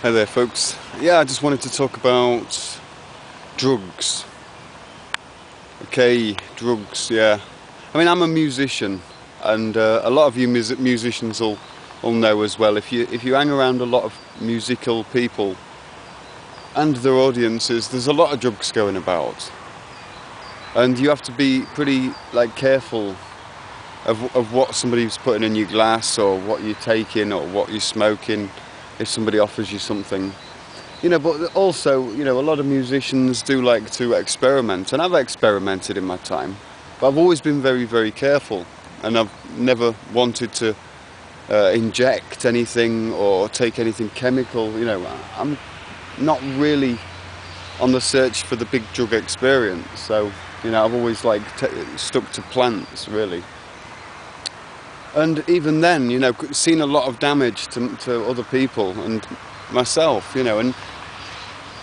Hi there folks. Yeah, I just wanted to talk about drugs. Okay, drugs, yeah. I mean, I'm a musician, and a lot of you musicians will know as well. If you hang around a lot of musical people and their audiences, there's a lot of drugs going about. And you have to be pretty careful of what somebody's putting in your glass, or what you're taking, or what you're smoking, if somebody offers you something. But also, a lot of musicians do like to experiment, and I've experimented in my time, but I've always been very, very careful, and I've never wanted to inject anything or take anything chemical. I'm not really on the search for the big drug experience, so I've always stuck to plants, really. And even then, seen a lot of damage to other people and myself, and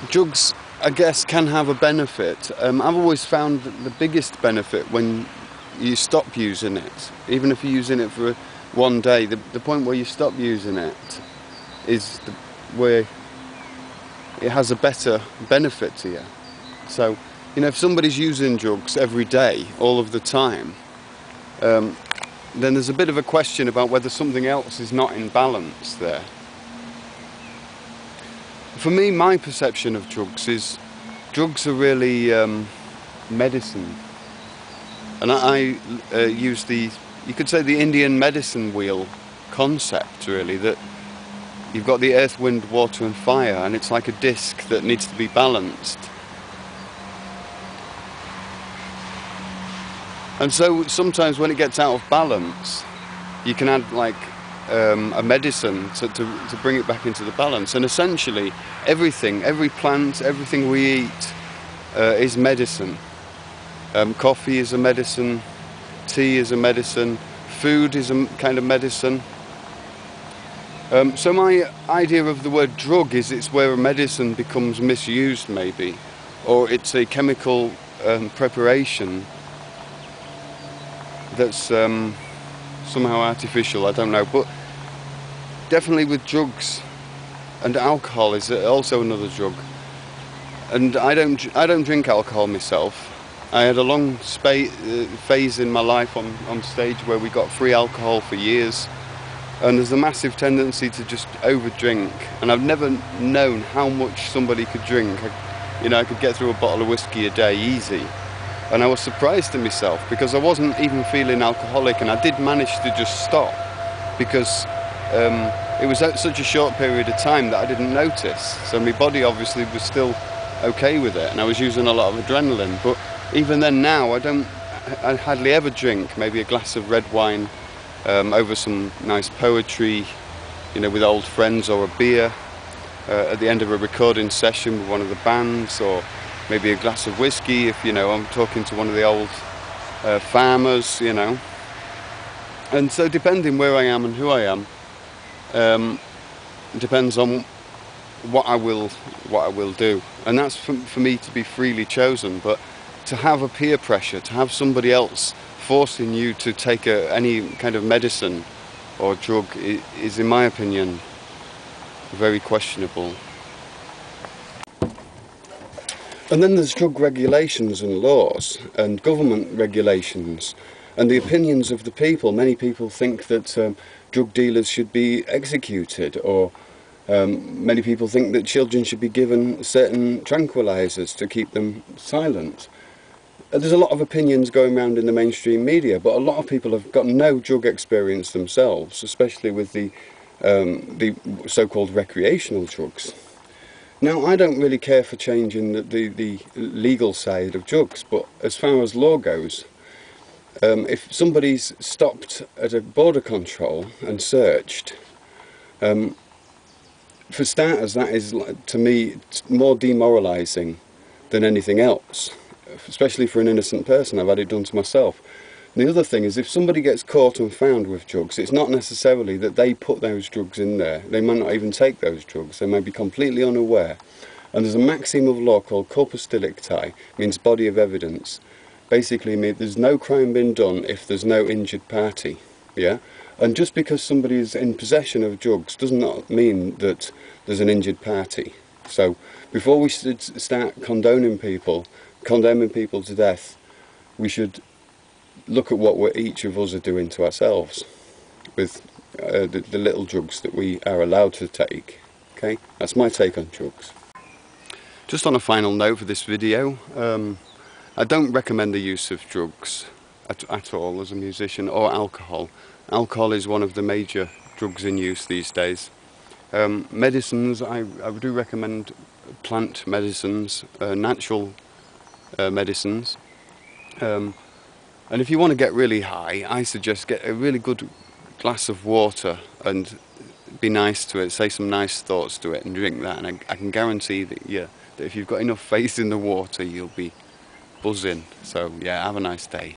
drugs, I guess, can have a benefit. I've always found that the biggest benefit when you stop using it, even if you're using it for one day, the point where you stop using it is where it has a better benefit to you. So, if somebody's using drugs every day, all of the time, then there's a bit of a question about whether something else is not in balance there. For me, my perception of drugs is drugs are really medicine. And I use you could say the Indian medicine wheel concept, really, that you've got the earth, wind, water and fire, and it's like a disc that needs to be balanced. And so sometimes when it gets out of balance, you can add a medicine to bring it back into the balance. And essentially everything, every plant, everything we eat is medicine. Coffee is a medicine, tea is a medicine, food is a kind of medicine. So my idea of the word drug is it's where a medicine becomes misused, maybe, or it's a chemical preparation that's somehow artificial, I don't know. But definitely with drugs, and alcohol is also another drug. And I don't drink alcohol myself. I had a long phase in my life on stage where we got free alcohol for years, and there's a massive tendency to just overdrink, and I've never known how much somebody could drink. I could get through a bottle of whiskey a day easy. And I was surprised at myself, because I wasn't even feeling alcoholic, and I did manage to just stop, because it was such a short period of time that I didn't notice. So my body obviously was still okay with it, and I was using a lot of adrenaline. But even then, now I hardly ever drink. Maybe a glass of red wine over some nice poetry, with old friends, or a beer at the end of a recording session with one of the bands, or maybe a glass of whiskey if I'm talking to one of the old farmers, And so depending where I am and who I am, depends on what I will do. And that's for me to be freely chosen. But to have a peer pressure, to have somebody else forcing you to take any kind of medicine or drug is, in my opinion, very questionable. And then there's drug regulations and laws, and government regulations, and the opinions of the people. Many people think that drug dealers should be executed, or many people think that children should be given certain tranquilizers to keep them silent. There's a lot of opinions going around in the mainstream media, but a lot of people have got no drug experience themselves, especially with the so-called recreational drugs. Now, I don't really care for changing the legal side of drugs, but as far as law goes, if somebody's stopped at a border control and searched, for starters, that is, to me, more demoralising than anything else, especially for an innocent person. I've had it done to myself. The other thing is, if somebody gets caught and found with drugs, it's not necessarily that they put those drugs in there. They might not even take those drugs. They may be completely unaware. And there's a maxim of law called corpus delicti, means body of evidence. Basically, there's no crime been done if there's no injured party. Yeah? And just because somebody is in possession of drugs does not mean that there's an injured party. So before we start condemning people to death, we should look at what each of us are doing to ourselves with the little drugs that we are allowed to take. Okay, that's my take on drugs. Just on a final note for this video, I don't recommend the use of drugs at all as a musician, or alcohol. Alcohol is one of the major drugs in use these days. Medicines, I do recommend plant medicines, natural medicines. And if you want to get really high, I suggest get a really good glass of water and be nice to it, say some nice thoughts to it and drink that, and I can guarantee that, that if you've got enough faith in the water, you'll be buzzing. So yeah, have a nice day.